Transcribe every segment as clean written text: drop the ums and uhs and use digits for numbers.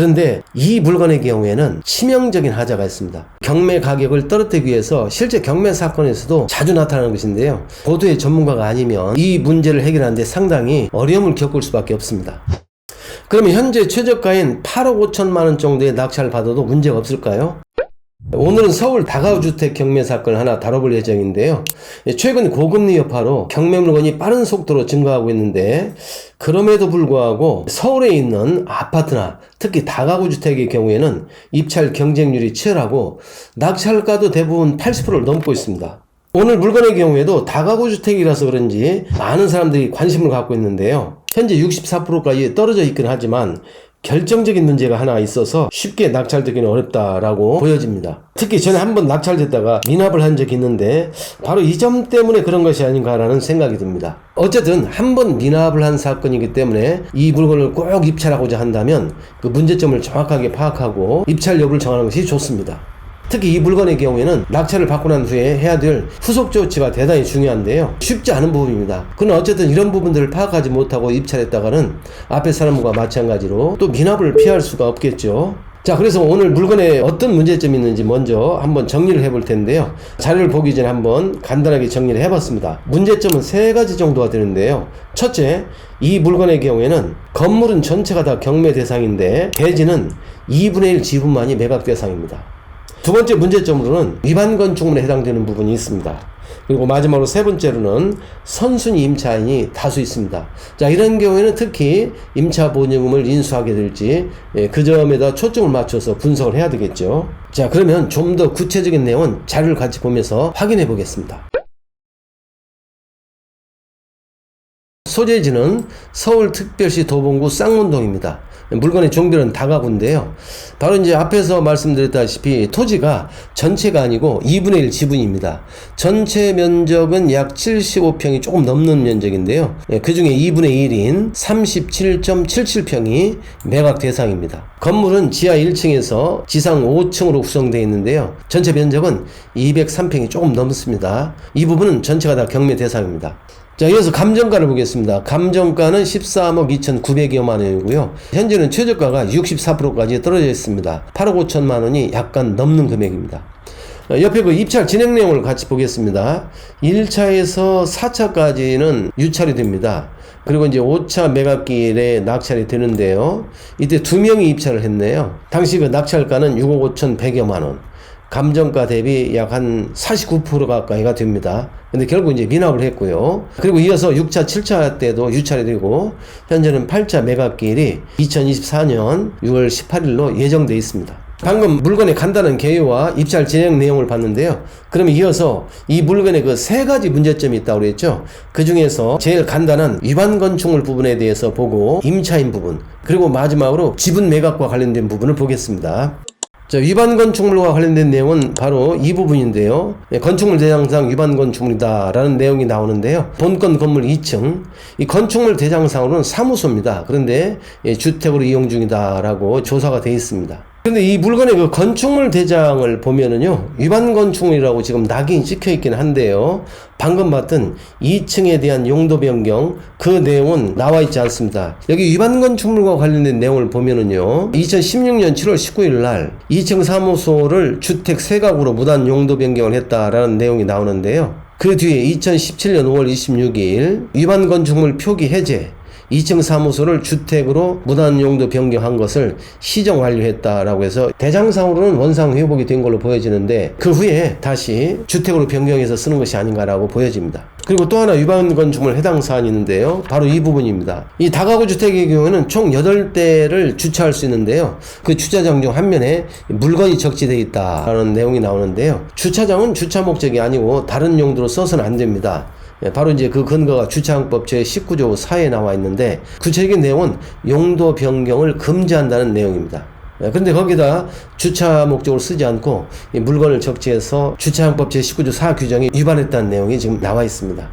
그런데 이 물건의 경우에는 치명적인 하자가 있습니다. 경매 가격을 떨어뜨리기 위해서 실제 경매 사건에서도 자주 나타나는 것인데요. 보도의 전문가가 아니면 이 문제를 해결하는 데 상당히 어려움을 겪을 수밖에 없습니다. 그러면 현재 최저가인 8억 5천만 원 정도의 낙찰을 받아도 문제가 없을까요? 오늘은 서울 다가구주택 경매 사건을 하나 다뤄볼 예정인데요. 최근 고금리 여파로 경매 물건이 빠른 속도로 증가하고 있는데, 그럼에도 불구하고 서울에 있는 아파트나 특히 다가구주택의 경우에는 입찰 경쟁률이 치열하고 낙찰가도 대부분 80%를 넘고 있습니다. 오늘 물건의 경우에도 다가구주택이라서 그런지 많은 사람들이 관심을 갖고 있는데요. 현재 64%까지 떨어져 있긴 하지만 결정적인 문제가 하나 있어서 쉽게 낙찰되기는 어렵다라고 보여집니다. 특히 전에 한번 낙찰됐다가 미납을 한 적이 있는데 바로 이 점 때문에 그런 것이 아닌가라는 생각이 듭니다. 어쨌든 한번 미납을 한 사건이기 때문에 이 물건을 꼭 입찰하고자 한다면 그 문제점을 정확하게 파악하고 입찰 여부를 정하는 것이 좋습니다. 특히 이 물건의 경우에는 낙찰을 받고 난 후에 해야 될 후속 조치가 대단히 중요한데요. 쉽지 않은 부분입니다. 그러나 어쨌든 이런 부분들을 파악하지 못하고 입찰했다가는 앞에 사람과 마찬가지로 또 미납을 피할 수가 없겠죠. 자, 그래서 오늘 물건에 어떤 문제점이 있는지 먼저 한번 정리를 해볼 텐데요. 자료를 보기 전에 한번 간단하게 정리를 해봤습니다. 문제점은 3가지 정도가 되는데요. 첫째, 이 물건의 경우에는 건물은 전체가 다 경매 대상인데 대지는 2분의 1 지분만이 매각 대상입니다. 두 번째 문제점으로는 위반 건축물에 해당되는 부분이 있습니다. 그리고 마지막으로 세 번째로는 선순위 임차인이 다수 있습니다. 자, 이런 경우에는 특히 임차 보증금을 인수하게 될지 그 점에다 초점을 맞춰서 분석을 해야 되겠죠. 자, 그러면 좀 더 구체적인 내용은 자료를 같이 보면서 확인해 보겠습니다. 소재지는 서울특별시 도봉구 쌍문동입니다. 물건의 종별은 다가구인데요. 바로 이제 앞에서 말씀드렸다시피 토지가 전체가 아니고 2분의 1 지분입니다. 전체 면적은 약 75평이 조금 넘는 면적인데요. 그 중에 2분의 1인 37.77평이 매각 대상입니다. 건물은 지하 1층에서 지상 5층으로 구성되어 있는데요. 전체 면적은 203평이 조금 넘습니다. 이 부분은 전체가 다 경매 대상입니다. 자, 이어서 감정가를 보겠습니다. 감정가는 13억 2,900여만 원이고요. 현재는 최저가가 64%까지 떨어져 있습니다. 8억 5천만 원이 약간 넘는 금액입니다. 옆에 그 입찰 진행 내용을 같이 보겠습니다. 1차에서 4차까지는 유찰이 됩니다. 그리고 이제 5차 매각기일에 낙찰이 되는데요. 이때 2명이 입찰을 했네요. 당시 그 낙찰가는 6억 5,100여만 원. 감정가 대비 약 한 49% 가까이가 됩니다. 근데 결국 이제 미납을 했고요. 그리고 이어서 6차, 7차 때도 유찰이 되고, 현재는 8차 매각기일이 2024년 6월 18일로 예정되어 있습니다. 방금 물건의 간단한 개요와 입찰 진행 내용을 봤는데요. 그러면 이어서 이 물건에 그 3가지 문제점이 있다고 그랬죠. 그 중에서 제일 간단한 위반 건축물 부분에 대해서 보고, 임차인 부분, 그리고 마지막으로 지분 매각과 관련된 부분을 보겠습니다. 자, 위반 건축물과 관련된 내용은 바로 이 부분인데요. 건축물 대장상 위반 건축물이다 라는 내용이 나오는데요. 본건 건물 2층, 이 건축물 대장상으로는 사무소입니다. 그런데 주택으로 이용 중이다 라고 조사가 되어 있습니다. 근데 이 물건의 그 건축물 대장을 보면은요, 위반 건축물이라고 지금 낙인이 찍혀 있긴 한데요. 방금 봤던 2층에 대한 용도 변경, 그 내용은 나와 있지 않습니다. 여기 위반 건축물과 관련된 내용을 보면은요, 2016년 7월 19일 날 2층 사무소를 주택 세각으로 무단 용도 변경을 했다라는 내용이 나오는데요. 그 뒤에 2017년 5월 26일 위반 건축물 표기 해제, 2층 사무소를 주택으로 무단 용도 변경한 것을 시정 완료했다라고 해서 대장상으로는 원상 회복이 된 걸로 보여지는데, 그 후에 다시 주택으로 변경해서 쓰는 것이 아닌가라고 보여집니다. 그리고 또 하나 위반 건축물 해당 사안이 있는데요. 바로 이 부분입니다. 이 다가구 주택의 경우에는 총 8대를 주차할 수 있는데요. 그 주차장 중 한 면에 물건이 적재되어 있다라는 내용이 나오는데요. 주차장은 주차 목적이 아니고 다른 용도로 써서는 안 됩니다. 바로 이제 그 근거가 주차장법 제19조 4에 나와 있는데, 구체적인 내용은 용도 변경을 금지한다는 내용입니다. 근데 거기다 주차 목적으로 쓰지 않고 이 물건을 적재해서 주차장법 제19조 4 규정에 위반했다는 내용이 지금 나와 있습니다.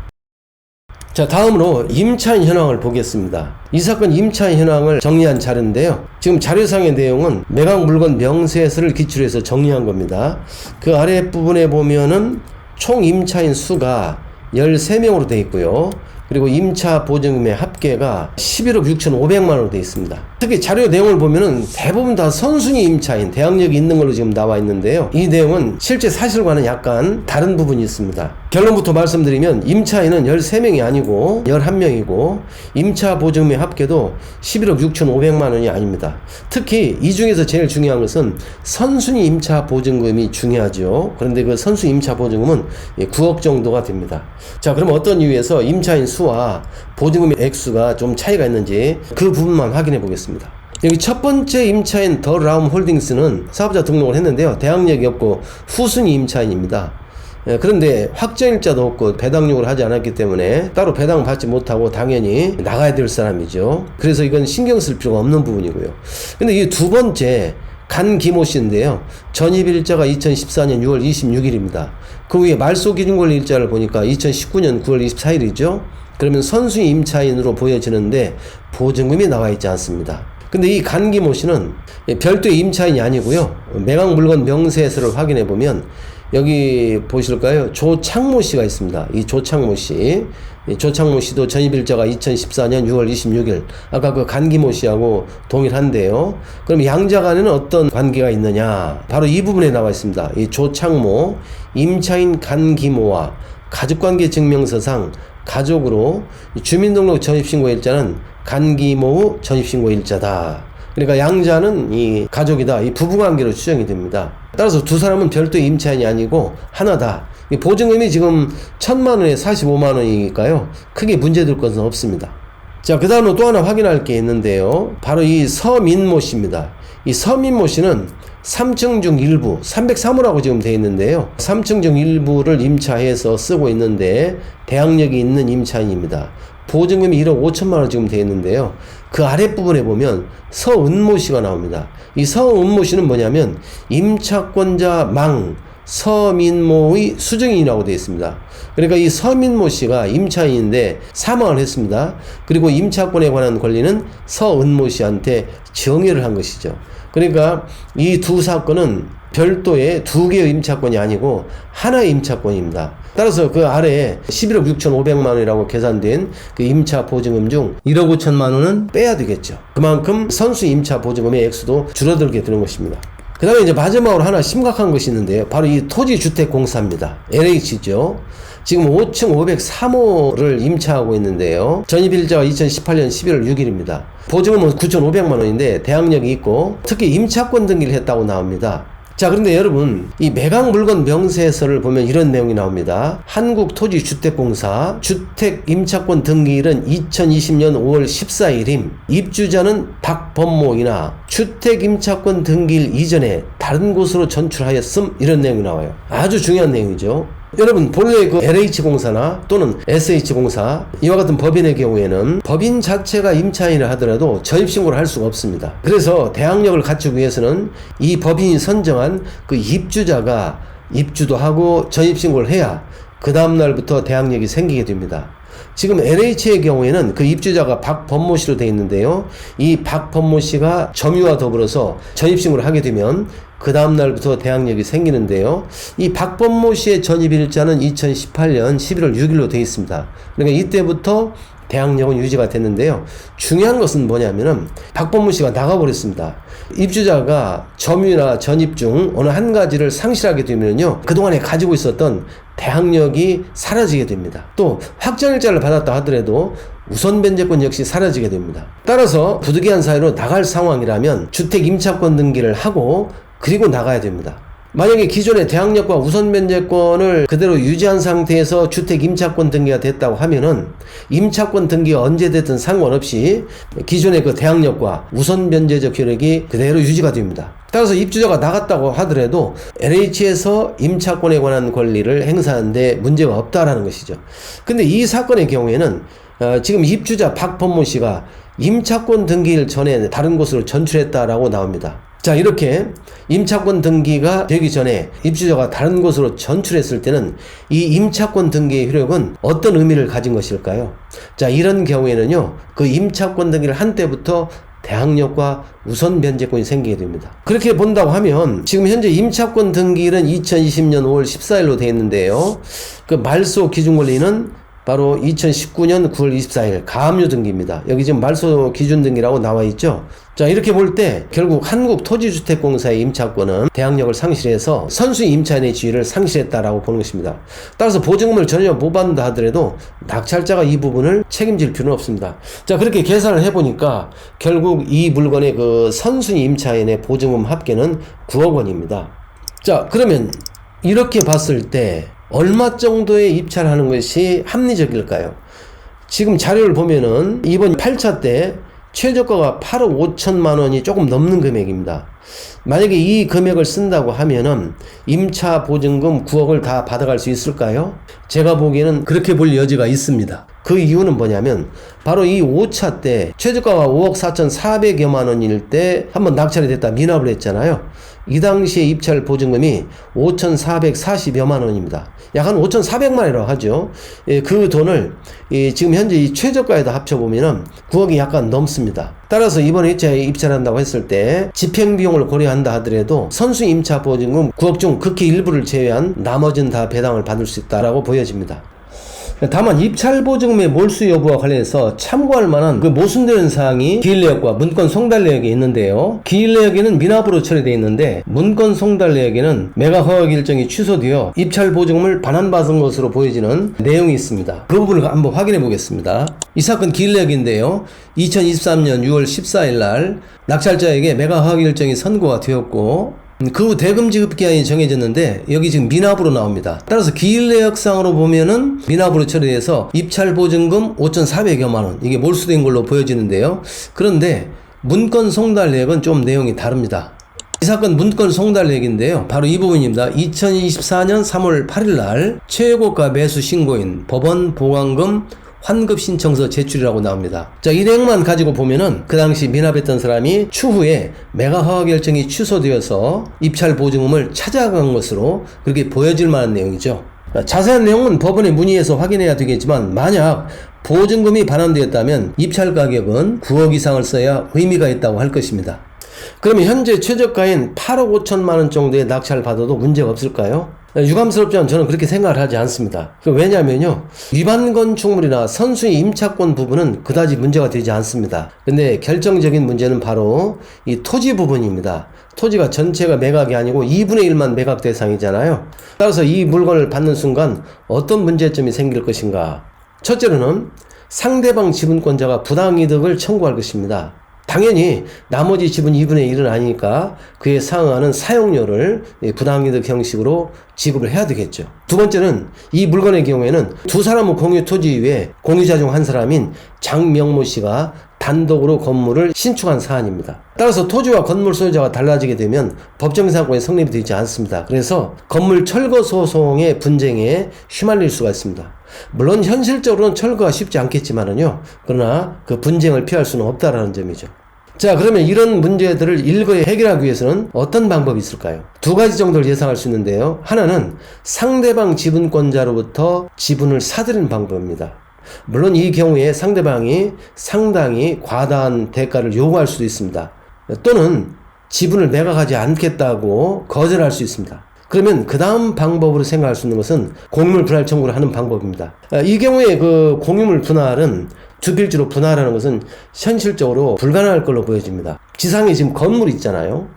자, 다음으로 임차인 현황을 보겠습니다. 이 사건 임차인 현황을 정리한 자료인데요. 지금 자료상의 내용은 매각 물건 명세서를 기출해서 정리한 겁니다. 그 아랫부분에 보면은 총 임차인 수가 13명으로 되어 있고요. 그리고 임차 보증금의 합계 합계가 11억 6,500만 원으로 되어 있습니다. 특히 자료 내용을 보면은 대부분 다 선순위 임차인, 대항력이 있는 걸로 지금 나와 있는데요. 이 내용은 실제 사실과는 약간 다른 부분이 있습니다. 결론부터 말씀드리면 임차인은 13명이 아니고 11명이고 임차 보증금의 합계도 11억 6,500만 원이 아닙니다. 특히 이 중에서 제일 중요한 것은 선순위 임차 보증금이 중요하죠. 그런데 그 선순위 임차 보증금은 9억 정도가 됩니다. 자, 그럼 어떤 이유에서 임차인 수와 보증금의 액수가 좀 차이가 있는지 그 부분만 확인해 보겠습니다. 여기 첫 번째 임차인 더 라움 홀딩스는 사업자 등록을 했는데요. 대항력이 없고 후순위 임차인입니다. 그런데 확정일자도 없고 배당요구를 하지 않았기 때문에 따로 배당 받지 못하고 당연히 나가야 될 사람이죠. 그래서 이건 신경 쓸 필요가 없는 부분이고요. 근데 이 두 번째 간기모 씨인데요. 전입일자가 2014년 6월 26일입니다. 그 위에 말소 기준권리 일자를 보니까 2019년 9월 24일이죠. 그러면 선순위 임차인으로 보여지는데 보증금이 나와 있지 않습니다. 근데 이 간기모 씨는 별도의 임차인이 아니고요. 매각 물건 명세서를 확인해 보면 여기 보실까요? 조창모 씨가 있습니다. 이 조창모 씨. 조창모 씨도 전입일자가 2014년 6월 26일. 아까 그 간기모 씨하고 동일한데요. 그럼 양자 간에는 어떤 관계가 있느냐? 바로 이 부분에 나와 있습니다. 이 조창모, 임차인 간기모와 가족관계 증명서상 가족으로 주민등록 전입신고일자는 간기모 전입신고일자다. 그러니까 양자는 이 가족이다. 이 부부관계로 추정이 됩니다. 따라서 두 사람은 별도의 임차인이 아니고 하나다. 이 보증금이 지금 1,000만 원에 45만 원이니까요. 크게 문제될 것은 없습니다. 자, 그 다음으로 또 하나 확인할 게 있는데요. 바로 이 서민모 씨입니다. 이 서민모 씨는 3층 중 일부, 303호라고 지금 되어 있는데요. 3층 중 일부를 임차해서 쓰고 있는데 대항력이 있는 임차인입니다. 보증금이 1억 5천만 원 지금 되어 있는데요. 그 아랫부분에 보면 서은모 씨가 나옵니다. 이 서은모 씨는 뭐냐면 임차권자 망 서민모의 수증인이라고 되어 있습니다. 그러니까 이 서민모 씨가 임차인인데 사망을 했습니다. 그리고 임차권에 관한 권리는 서은모 씨한테 정해를 한 것이죠. 그러니까 이 두 사건은 별도의 두 개의 임차권이 아니고 하나의 임차권입니다. 따라서 그 아래에 11억 6,500만 원이라고 계산된 그 임차 보증금 중 1억 5천만 원은 빼야 되겠죠. 그만큼 선수 임차 보증금의 액수도 줄어들게 되는 것입니다. 그 다음에 이제 마지막으로 하나 심각한 것이 있는데요. 바로 이 토지주택공사입니다. LH죠. 지금 5층 503호를 임차하고 있는데요. 전입일자가 2018년 11월 6일입니다. 보증금은 9,500만 원인데 대항력이 있고 특히 임차권 등기를 했다고 나옵니다. 자, 그런데 여러분 이 매각 물건 명세서를 보면 이런 내용이 나옵니다. 한국토지주택공사 주택임차권 등기일은 2020년 5월 14일임. 입주자는 박범모이나 주택임차권 등기일 이전에 다른 곳으로 전출하였음. 이런 내용이 나와요. 아주 중요한 내용이죠. 여러분 본래 그 LH공사나 또는 SH공사 이와 같은 법인의 경우에는 법인 자체가 임차인을 하더라도 전입신고를 할 수가 없습니다. 그래서 대항력을 갖추기 위해서는 이 법인이 선정한 그 입주자가 입주도 하고 전입신고를 해야 그 다음날부터 대항력이 생기게 됩니다. 지금 LH의 경우에는 그 입주자가 박범모 씨로 되어 있는데요. 이 박범모 씨가 점유와 더불어서 전입신고를 하게 되면 그 다음날부터 대항력이 생기는데요. 이 박범모 씨의 전입일자는 2018년 11월 6일로 되어 있습니다. 그러니까 이때부터 대항력은 유지가 됐는데요. 중요한 것은 뭐냐면은 박범모 씨가 나가버렸습니다. 입주자가 점유나 전입 중 어느 한 가지를 상실하게 되면요. 그동안에 가지고 있었던 대항력이 사라지게 됩니다. 또 확정일자를 받았다 하더라도 우선 변제권 역시 사라지게 됩니다. 따라서 부득이한 사유로 나갈 상황이라면 주택 임차권 등기를 하고 그리고 나가야 됩니다. 만약에 기존의 대항력과 우선 변제권을 그대로 유지한 상태에서 주택 임차권 등기가 됐다고 하면은 임차권 등기가 언제 됐든 상관없이 기존의 그 대항력과 우선 변제적 효력이 그대로 유지가 됩니다. 따라서 입주자가 나갔다고 하더라도 LH에서 임차권에 관한 권리를 행사하는데 문제가 없다라는 것이죠. 근데 이 사건의 경우에는 지금 입주자 박범모 씨가 임차권 등기일 전에 다른 곳으로 전출했다라고 나옵니다. 자, 이렇게 임차권 등기가 되기 전에 입주자가 다른 곳으로 전출했을 때는 이 임차권 등기의 효력은 어떤 의미를 가진 것일까요? 자, 이런 경우에는요, 그 임차권 등기를 한 때부터 대항력과 우선 변제권이 생기게 됩니다. 그렇게 본다고 하면 지금 현재 임차권 등기일은 2020년 5월 14일로 되어 있는데요. 그 말소 기준 권리는 바로 2019년 9월 24일 가압류 등기입니다. 여기 지금 말소 기준 등기라고 나와 있죠. 자, 이렇게 볼 때 결국 한국토지주택공사의 임차권은 대항력을 상실해서 선수의 임차인의 지위를 상실했다라고 보는 것입니다. 따라서 보증금을 전혀 못 받는다 하더라도 낙찰자가 이 부분을 책임질 필요는 없습니다. 자, 그렇게 계산을 해보니까 결국 이 물건의 그 선순위 임차인의 보증금 합계는 9억 원입니다. 자, 그러면 이렇게 봤을 때 얼마 정도의 입찰을 하는 것이 합리적일까요? 지금 자료를 보면은 이번 8차 때 최저가가 8억 5천만 원이 조금 넘는 금액입니다. 만약에 이 금액을 쓴다고 하면은 임차 보증금 9억을 다 받아갈 수 있을까요? 제가 보기에는 그렇게 볼 여지가 있습니다. 그 이유는 뭐냐면 바로 이 5차 때 최저가가 5억 4,400여만 원일 때 한번 낙찰이 됐다 미납을 했잖아요. 이 당시에 입찰 보증금이 5,440여만 원입니다. 약 한 5,400만 원이라고 하죠. 그 돈을 지금 현재 이 최저가에다 합쳐보면은 9억이 약간 넘습니다. 따라서 이번에 입찰한다고 했을 때 집행비용을 고려한다 하더라도 선수 임차 보증금 9억 중 극히 일부를 제외한 나머지는 다 배당을 받을 수 있다라고 보여집니다. 다만 입찰 보증금의 몰수 여부와 관련해서 참고할 만한 그 모순되는 사항이 기일내역과 문건 송달내역에 있는데요. 기일내역에는 미납으로 처리되어 있는데 문건 송달내역에는 매각 허락 일정이 취소되어 입찰 보증금을 반환받은 것으로 보여지는 내용이 있습니다. 그 부분을 한번 확인해 보겠습니다. 이 사건 기일내역인데요. 2023년 6월 14일 날 낙찰자에게 매각 허락 일정이 선고가 되었고 그 후 대금 지급 기한이 정해졌는데 여기 지금 미납으로 나옵니다. 따라서 기일내역상으로 보면은 미납으로 처리해서 입찰 보증금 5,400여만 원 이게 몰수된 걸로 보여지는데요. 그런데 문건 송달내역은 좀 내용이 다릅니다. 이 사건 문건 송달내역인데요. 바로 이 부분입니다. 2024년 3월 8일 날 최고가 매수 신고인 법원 보강금 환급 신청서 제출이라고 나옵니다. 자, 이 내용만 가지고 보면은 그 당시 미납했던 사람이 추후에 매각 허가 결정이 취소되어서 입찰 보증금을 찾아간 것으로 그렇게 보여질 만한 내용이죠. 자세한 내용은 법원에 문의해서 확인해야 되겠지만 만약 보증금이 반환되었다면 입찰 가격은 9억 이상을 써야 의미가 있다고 할 것입니다. 그러면 현재 최저가인 8억 5천만 원 정도의 낙찰을 받아도 문제가 없을까요? 유감스럽지만 저는 그렇게 생각을 하지 않습니다. 왜냐하면요, 위반 건축물이나 선수의 임차권 부분은 그다지 문제가 되지 않습니다. 근데 결정적인 문제는 바로 이 토지 부분입니다. 토지가 전체가 매각이 아니고 2분의 1만 매각 대상이잖아요. 따라서 이 물건을 받는 순간 어떤 문제점이 생길 것인가? 첫째로는 상대방 지분권자가 부당이득을 청구할 것입니다. 당연히 나머지 지분 2분의 1은 아니니까 그에 상응하는 사용료를 부당이득 형식으로 지급을 해야 되겠죠. 두 번째는 이 물건의 경우에는 두 사람의 공유 토지 외에 공유자 중 한 사람인 장명모 씨가 단독으로 건물을 신축한 사안입니다. 따라서 토지와 건물 소유자가 달라지게 되면 법정상권이 성립이 되지 않습니다. 그래서 건물 철거 소송의 분쟁에 휘말릴 수가 있습니다. 물론 현실적으로는 철거가 쉽지 않겠지만은요, 그러나 그 분쟁을 피할 수는 없다라는 점이죠. 자, 그러면 이런 문제들을 일거에 해결하기 위해서는 어떤 방법이 있을까요? 두 가지 정도를 예상할 수 있는데요. 하나는 상대방 지분권자로부터 지분을 사들이는 방법입니다. 물론 이 경우에 상대방이 상당히 과다한 대가를 요구할 수도 있습니다. 또는 지분을 매각하지 않겠다고 거절할 수 있습니다. 그러면 그 다음 방법으로 생각할 수 있는 것은 공유물 분할 청구를 하는 방법입니다. 이 경우에 그 공유물 분할은 두 필지로 분할하는 것은 현실적으로 불가능할 걸로 보여집니다. 지상에 지금 건물이 있잖아요.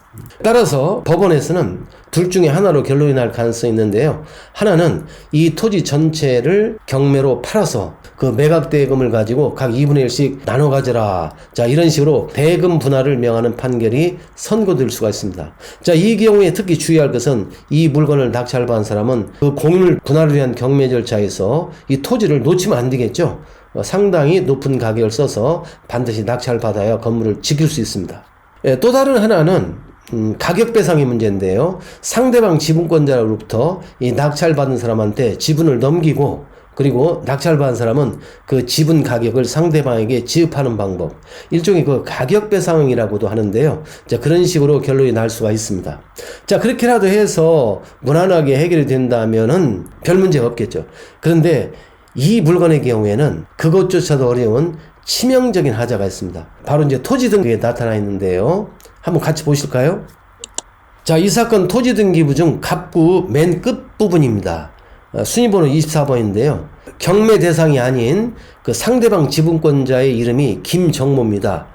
따라서 법원에서는 둘 중에 하나로 결론이 날 가능성이 있는데요. 하나는 이 토지 전체를 경매로 팔아서 그 매각 대금을 가지고 각 2분의 1씩 나눠 가져라. 자, 이런 식으로 대금 분할을 명하는 판결이 선고될 수가 있습니다. 자, 이 경우에 특히 주의할 것은 이 물건을 낙찰받은 사람은 그 공유물 분할을 위한 경매 절차에서 이 토지를 놓치면 안 되겠죠. 상당히 높은 가격을 써서 반드시 낙찰받아야 건물을 지킬 수 있습니다. 또 다른 하나는 가격 배상의 문제인데요. 상대방 지분권자로부터 이 낙찰받은 사람한테 지분을 넘기고 그리고 낙찰받은 사람은 그 지분 가격을 상대방에게 지급하는 방법, 일종의 그 가격 배상이라고도 하는데요. 자, 그런 식으로 결론이 날 수가 있습니다. 자, 그렇게라도 해서 무난하게 해결이 된다면은 별 문제가 없겠죠. 그런데 이 물건의 경우에는 그것조차도 어려운 치명적인 하자가 있습니다. 바로 이제 토지 등기에 나타나 있는데요. 한번 같이 보실까요? 자, 이 사건 토지 등기부 중 갑구 맨 끝 부분입니다. 순위번호 24번인데요. 경매 대상이 아닌 그 상대방 지분권자의 이름이 김정모입니다.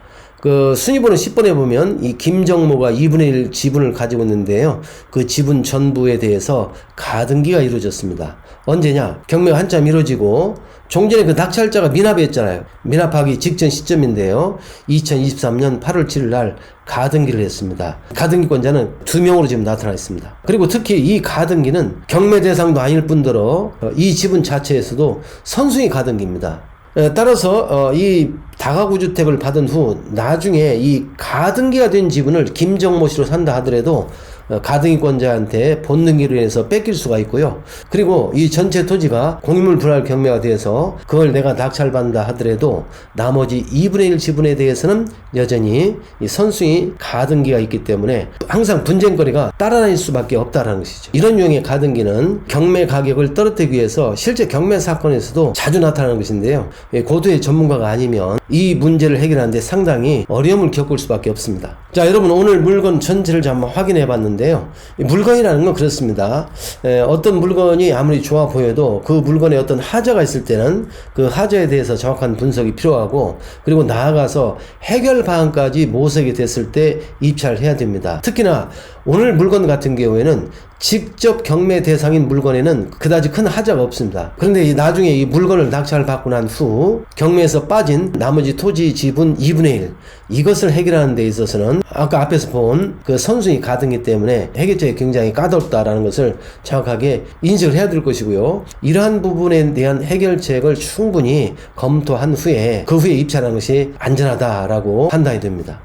그 순위번호 10번에 보면 이 김정모가 2분의 1 지분을 가지고 있는데요. 그 지분 전부에 대해서 가등기가 이루어졌습니다. 언제냐? 경매가 한참 이루어지고 종전에 그 낙찰자가 미납했잖아요. 미납하기 직전 시점인데요. 2023년 8월 7일 날 가등기를 했습니다. 가등기권자는 2명으로 지금 나타나 있습니다. 그리고 특히 이 가등기는 경매 대상도 아닐 뿐더러 이 지분 자체에서도 선순위 가등기입니다. 따라서 이 다가구 주택을 받은 후 나중에 이 가등기가 된 지분을 김정모 씨로 산다 하더라도 가등기권자한테 본등기로 인해서 뺏길 수가 있고요. 그리고 이 전체 토지가 공유물 분할 경매가 돼서 그걸 내가 낙찰받는다 하더라도 나머지 2분의 1 지분에 대해서는 여전히 이 선순위 가등기가 있기 때문에 항상 분쟁거리가 따라다닐 수밖에 없다라는 것이죠. 이런 유형의 가등기는 경매 가격을 떨어뜨리기 위해서 실제 경매 사건에서도 자주 나타나는 것인데요. 고도의 전문가가 아니면 이 문제를 해결하는데 상당히 어려움을 겪을 수밖에 없습니다. 자, 여러분 오늘 물건 전체를 한번 확인해 봤는데요. 물건이라는 건 그렇습니다. 어떤 물건이 아무리 좋아 보여도 그 물건에 어떤 하자가 있을 때는 그 하자에 대해서 정확한 분석이 필요하고, 그리고 나아가서 해결 방안까지 모색이 됐을 때 입찰을 해야 됩니다. 특히나 오늘 물건 같은 경우에는 직접 경매 대상인 물건에는 그다지 큰 하자가 없습니다. 그런데 나중에 이 물건을 낙찰을 받고 난 후 경매에서 빠진 나머지 토지 지분 2분의 1 이것을 해결하는 데 있어서는 아까 앞에서 본 그 선순위 가등기 때문에 해결책이 굉장히 까다롭다라는 것을 정확하게 인식을 해야 될 것이고요. 이러한 부분에 대한 해결책을 충분히 검토한 후에 그 후에 입찰하는 것이 안전하다라고 판단이 됩니다.